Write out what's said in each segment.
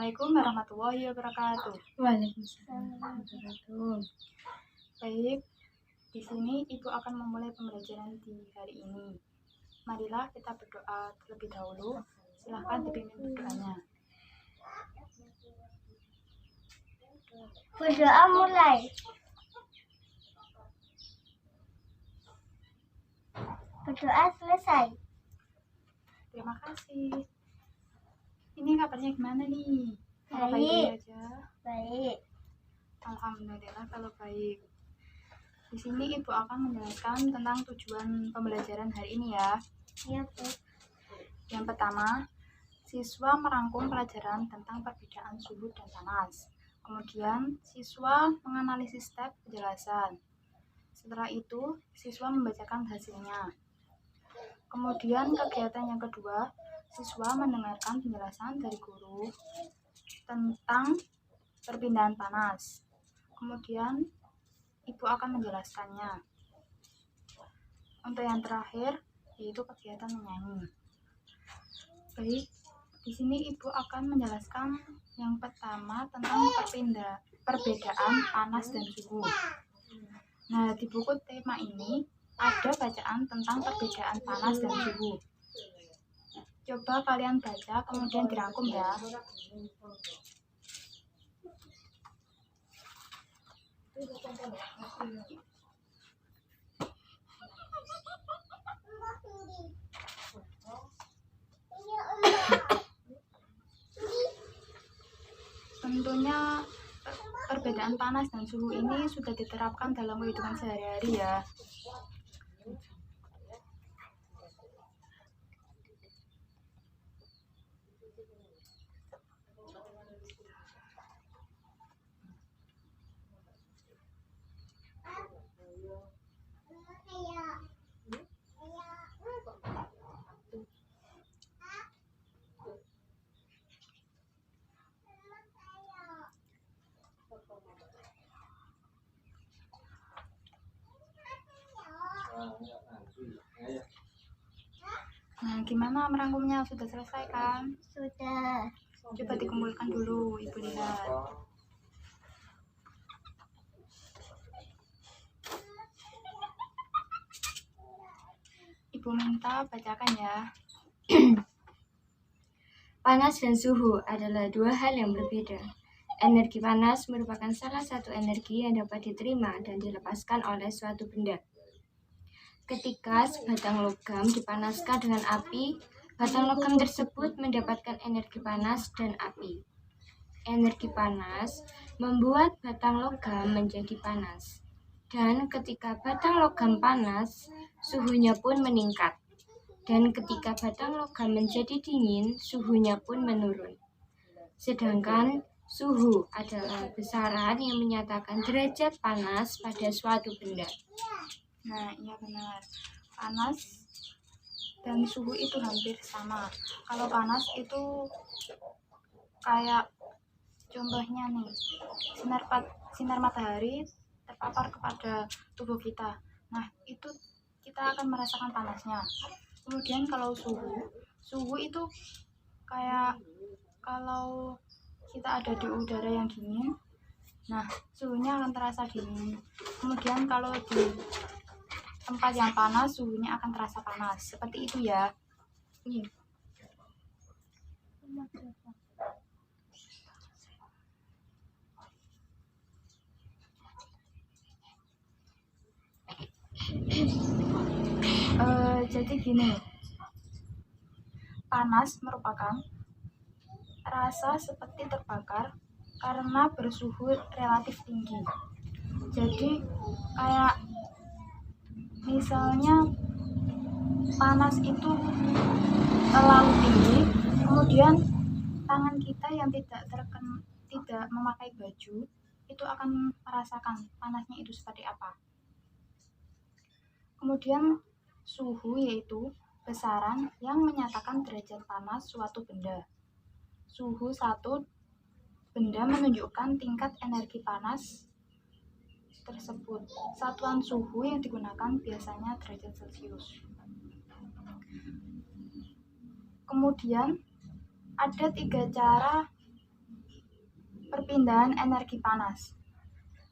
Assalamualaikum warahmatullahi wabarakatuh. Waalaikumsalam warahmatullahi wabarakatuh. Baik, di sini Ibu akan memulai pembelajaran di hari ini. Marilah kita berdoa terlebih dahulu. Silahkan dipimpin berdoanya. Berdoa mulai. Berdoa selesai. Terima kasih. Ini kabarnya gimana nih? Kalau Baik. baik aja? Baik. Alhamdulillah kalau baik. Di sini Ibu akan menjelaskan tentang tujuan pembelajaran hari ini ya. Iya, Bu. Yang pertama, siswa merangkum pelajaran tentang perbedaan suhu dan panas. Kemudian, siswa menganalisis step penjelasan. Setelah itu, siswa membacakan hasilnya. Kemudian, kegiatan yang kedua, siswa mendengarkan penjelasan dari guru tentang perpindahan panas. Kemudian, Ibu akan menjelaskannya. Untuk yang terakhir, yaitu kegiatan menyanyi. Baik, di sini Ibu akan menjelaskan yang pertama tentang perbedaan panas dan suhu. Nah, di buku tema ini ada bacaan tentang perbedaan panas dan suhu. Coba kalian baca, kemudian dirangkum ya. Tentunya perbedaan panas dan suhu ini sudah diterapkan dalam kehidupan sehari-hari ya. Nah, gimana merangkumnya? Sudah selesai kan? Sudah. Coba dikumpulkan dulu, Ibu lihat. Ibu minta bacakan ya. Panas dan suhu adalah dua hal yang berbeda. Energi panas merupakan salah satu energi yang dapat diterima dan dilepaskan oleh suatu benda. Ketika sebatang logam dipanaskan dengan api, batang logam tersebut mendapatkan energi panas dan api. Energi panas membuat batang logam menjadi panas. Dan ketika batang logam panas, suhunya pun meningkat. Dan ketika batang logam menjadi dingin, suhunya pun menurun. Sedangkan suhu adalah besaran yang menyatakan derajat panas pada suatu benda. Nah, iya benar. Panas dan suhu itu hampir sama. Kalau panas itu kayak contohnya nih, sinar matahari terpapar kepada tubuh kita. Nah, itu kita akan merasakan panasnya. Kemudian kalau suhu itu kayak kalau kita ada di udara yang dingin, nah suhunya akan terasa dingin. Kemudian kalau di tempat yang panas, suhunya akan terasa panas. Seperti itu ya. Iya. Jadi gini, panas merupakan rasa seperti terbakar karena bersuhu relatif tinggi. Jadi kayak misalnya panas itu terlalu tinggi, kemudian tangan kita yang tidak memakai baju itu akan merasakan panasnya itu seperti apa. Kemudian suhu yaitu besaran yang menyatakan derajat panas suatu benda. Suhu satu benda menunjukkan tingkat energi panas tersebut. Satuan suhu yang digunakan biasanya derajat Celcius. Kemudian ada 3 cara perpindahan energi panas.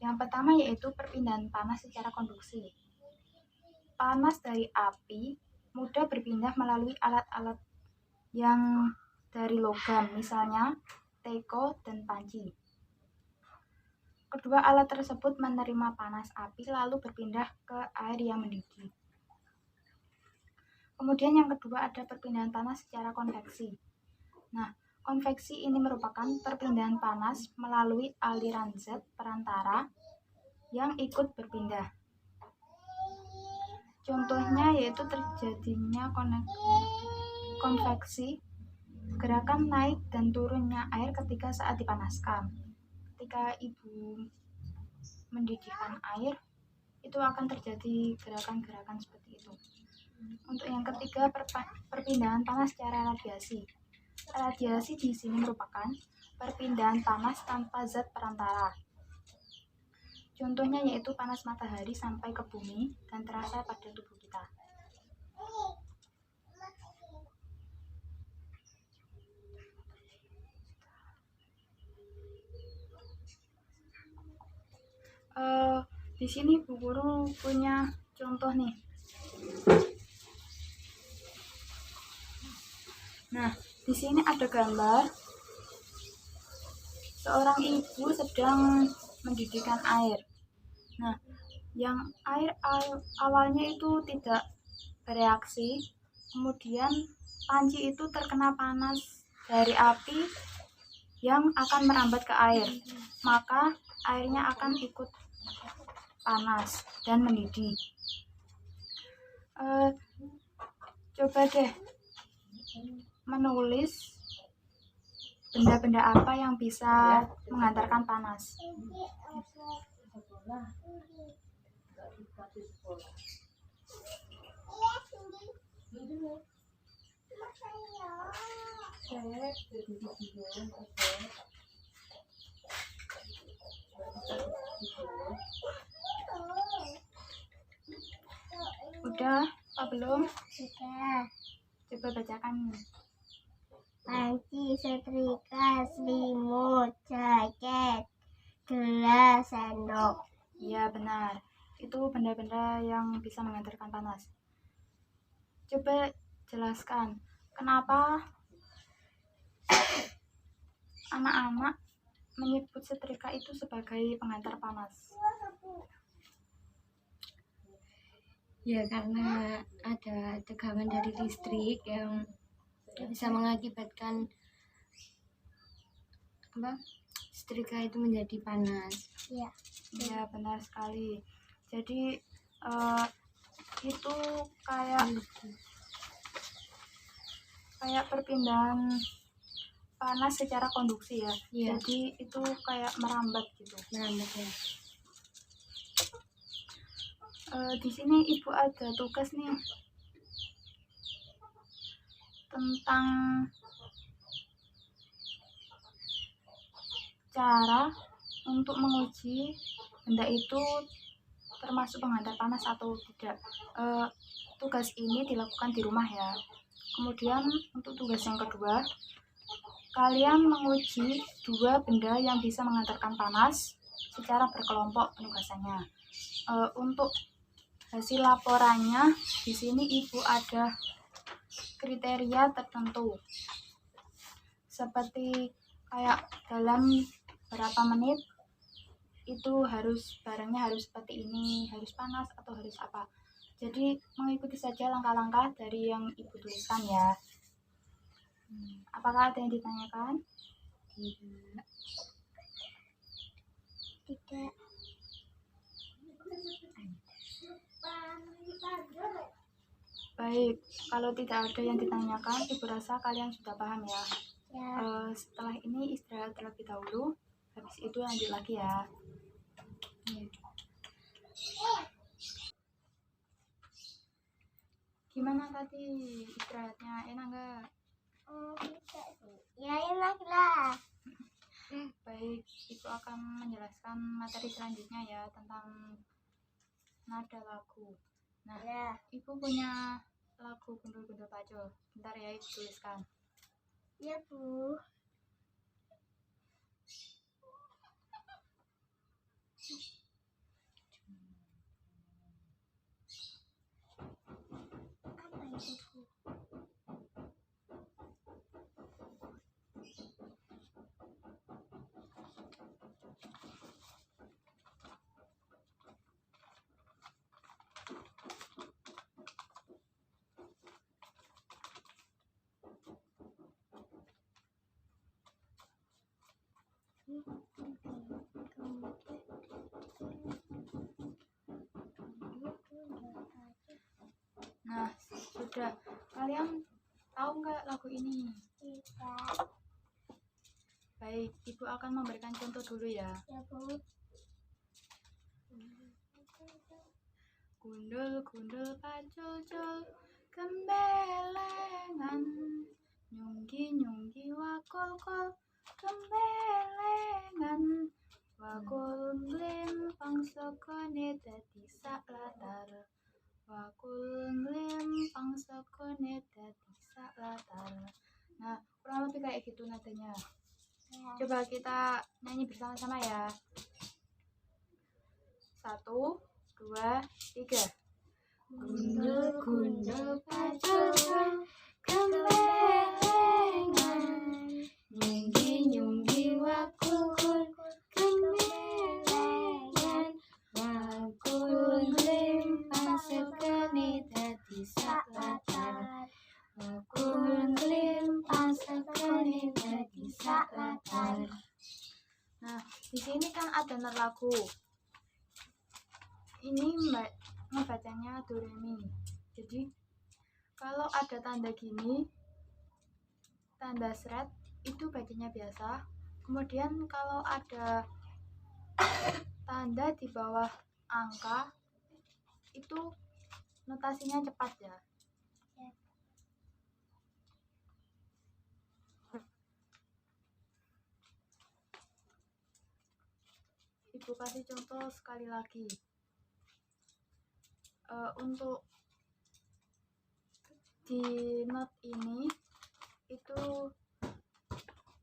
Yang pertama yaitu perpindahan panas secara konduksi. Panas dari api mudah berpindah melalui alat-alat yang dari logam, misalnya teko dan panci. Kedua alat tersebut menerima panas api lalu berpindah ke air yang mendidih. Kemudian yang kedua ada perpindahan panas secara konveksi. Nah, konveksi ini merupakan perpindahan panas melalui aliran zat perantara yang ikut berpindah. Contohnya yaitu terjadinya konveksi, gerakan naik dan turunnya air ketika saat dipanaskan. Ketika ibu mendidihkan air, itu akan terjadi gerakan-gerakan seperti itu. Untuk yang ketiga, perpindahan panas secara radiasi. Radiasi di sini merupakan perpindahan panas tanpa zat perantara. Contohnya yaitu panas matahari sampai ke bumi dan terasa pada tubuh kita. Di sini Bu Guru punya contoh nih. Nah, di sini ada gambar seorang ibu sedang mendidihkan air. Nah, yang air awalnya itu tidak bereaksi, kemudian panci itu terkena panas dari api yang akan merambat ke air, maka airnya akan ikut panas dan mendidih. Coba deh menulis benda-benda apa yang bisa mengantarkan panas. Udah apa belum? Sudah. Coba bacakan. Panci, setrika, selimut, jaket, gelas, sendok. Iya benar, itu benda-benda yang bisa mengantarkan panas. Coba jelaskan kenapa anak-anak menyebut setrika itu sebagai pengantar panas. Ya, karena ada tegangan dari listrik yang bisa mengakibatkan setrika itu menjadi panas. Ya. Ya benar sekali. Jadi itu kayak perpindahan panas secara konduksi ya. Iya. Jadi itu kayak merambat gitu. Merambat ya. Di sini ibu ada tugas nih tentang cara untuk menguji benda itu termasuk pengantar panas atau tidak. Tugas ini dilakukan di rumah ya. Kemudian untuk tugas yang kedua, kalian menguji dua benda yang bisa mengantarkan panas secara berkelompok penugasannya. Untuk hasil laporannya di sini ibu ada kriteria tertentu seperti kayak dalam berapa menit itu barangnya harus seperti ini, harus panas atau harus apa. Jadi mengikuti saja langkah-langkah dari yang ibu tuliskan ya. Apakah ada yang ditanyakan? Tidak. Baik, kalau tidak ada yang ditanyakan, ibu rasa kalian sudah paham ya. Ya. Setelah ini istirahat terlebih dahulu, habis itu lanjut lagi ya. Gimana tadi istirahatnya, enak nggak? Tidak sih. Ya enak lah. Baik, ibu akan menjelaskan materi selanjutnya ya tentang nada lagu. Nah, Ya. ibu punya lagu Gundul-Gundul Pacul. Bentar ya, ibu tuliskan. Ya Bu. Nah, sudah. Kalian tahu nggak lagu ini? Tidak. Baik, Ibu akan memberikan contoh dulu ya. Ya, Bu. Gundul gundul pacul-cul gembelengan, nyunggi nyunggi wakul-kul gembelengan, wakul nglimpang sokone dadi sak latar, wakul nglimpang sokone dadi sak latar. Nah, kurang lebih kayak gitu nadanya. Ya. Coba kita nyanyi bersama-sama ya. 1, 2, 3. Gundul gundul pacul-cul gembelengan, nyunggi nyunggi wakul-kul gembelengan, wakul nglimpang sekene dadi sak latar, wakul nglimpang sekene dadi sak latar. Nah, di sini kan ada not lagu. Ini ngebacanya do re mi. Jadi kalau ada tanda gini, tanda seret itu bacanya biasa. Kemudian kalau ada tanda di bawah angka itu notasinya cepat ya. Ibu kasih contoh sekali lagi. Untuk di not ini itu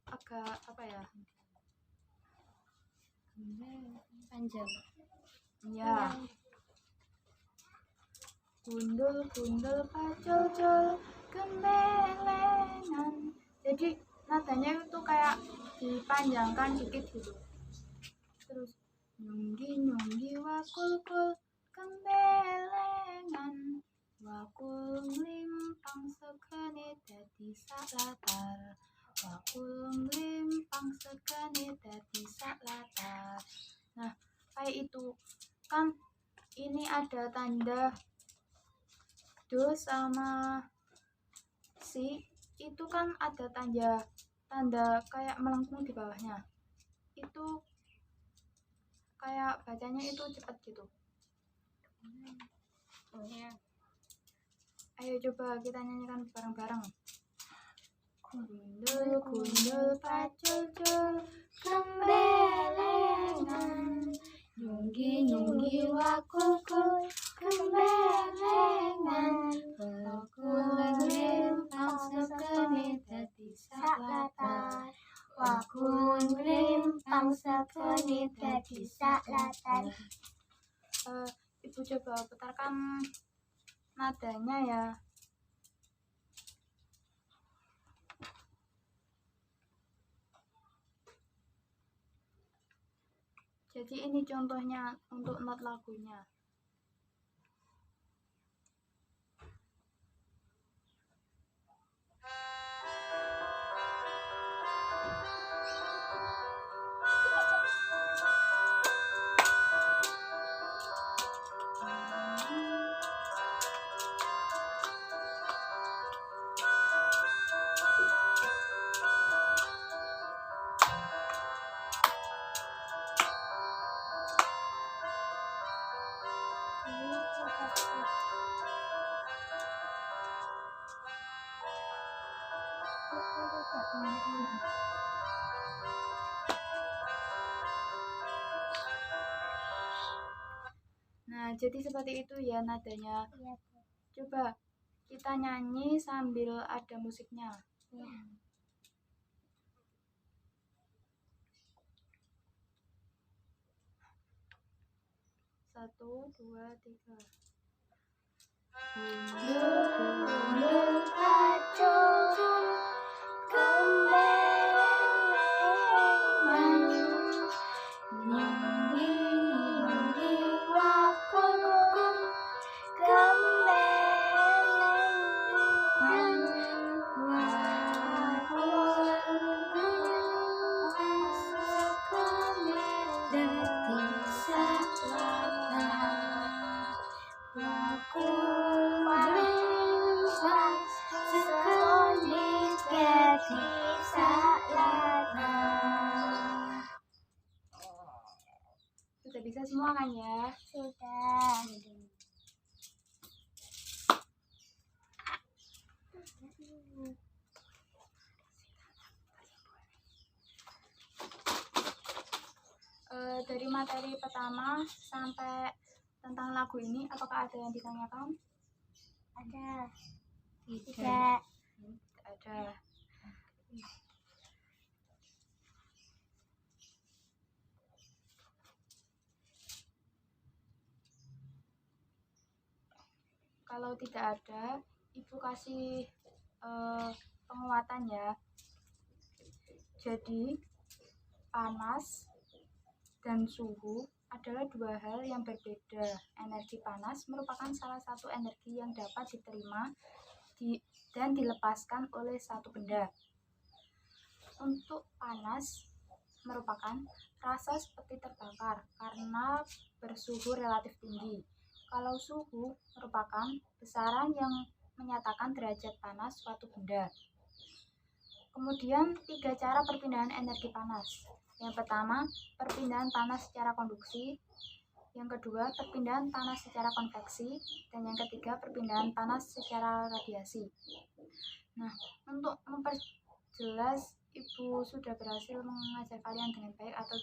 agak apa ya? Panjang. Ya. Gundul gundul pacul-cul gembelengan. Jadi nadanya itu kayak dipanjangkan dikit gitu. Terus nyunggi nyunggi wakul-kul gembelengan, wakul nglimpang sekene dadi sak latar, wakul nglimpang sekene dadi sak latar. Nah, kayak itu kan ini ada tanda do sama si, itu kan ada tanda kayak melengkung di bawahnya. Itu kayak bacanya itu cepat gitu. Ayo coba kita nyanyikan bareng-bareng. Gundul gundul pacul-cul gembelengan, Nyunggi nyunggi wakul-kul gembelengan, wakul nglimpang sekene dadi sak latar, wakul nglimpang sekene dadi sak latar. Ibu coba putarkan nadanya ya. Jadi ini contohnya untuk not lagunya. Nah, jadi seperti itu ya nadanya. Ya, Bu. Coba kita nyanyi sambil ada musiknya. Ya. 1, 2, 3. Gundul pacul-cul gembelengan, nyunggi nyunggi wakul-kul gembelengan, wakul nglimpang sekene dadi sak latar, wakul tenang ya. Sudah. Dari materi pertama sampai tentang lagu ini, apakah ada yang ditanyakan? Ada. Tidak. Tidak. Ada. Kalau tidak ada, Ibu kasih penguatan ya. Jadi, panas dan suhu adalah dua hal yang berbeda. Energi panas merupakan salah satu energi yang dapat diterima dan dilepaskan oleh satu benda. Untuk panas merupakan rasa seperti terbakar karena bersuhu relatif tinggi. Kalau suhu merupakan besaran yang menyatakan derajat panas suatu benda. Kemudian 3 cara perpindahan energi panas. Yang pertama, perpindahan panas secara konduksi. Yang kedua, perpindahan panas secara konveksi. Dan yang ketiga, perpindahan panas secara radiasi. Nah, untuk memperjelas Ibu sudah berhasil mengajar kalian dengan baik atau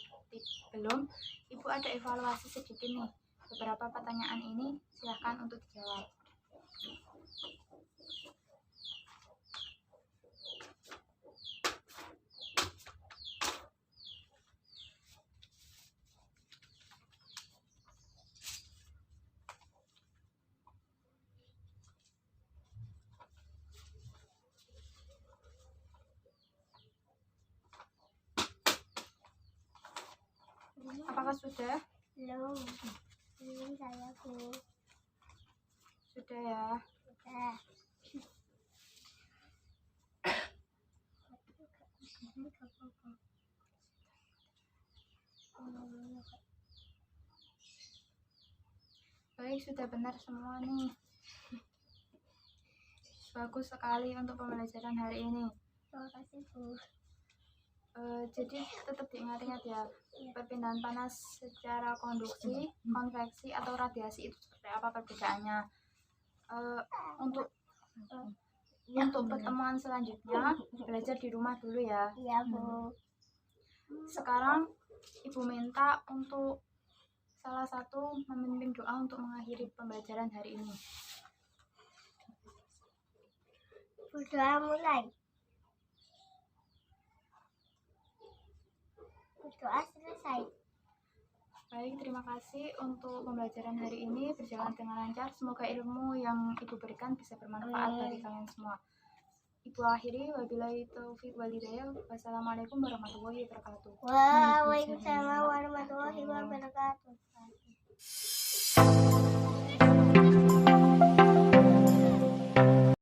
belum, Ibu ada evaluasi sedikit nih. Beberapa pertanyaan ini silahkan untuk dijawab. Apakah sudah? Belum. Belum saya, Bu. Sudah ya. Sudah. Baik, sudah benar semua nih. Bagus sekali untuk pembelajaran hari ini. Terima kasih, Bu. Jadi tetap diingat-ingat ya, perpindahan panas secara konduksi, konveksi, atau radiasi itu seperti apa perbedaannya. Untuk pertemuan selanjutnya belajar di rumah dulu ya. Iya, Bu. Sekarang Ibu minta untuk salah satu memimpin doa untuk mengakhiri pembelajaran hari ini. Berdoa mulai. Berdoa selesai. Baik, terima kasih untuk pembelajaran hari ini berjalan dengan lancar. Semoga ilmu yang Ibu berikan bisa bermanfaat bagi kalian semua. Ibu akhiri, wabillahi taufiq wal hidayah. Wassalamualaikum warahmatullahi wabarakatuh. Waalaikumsalam warahmatullahi wabarakatuh.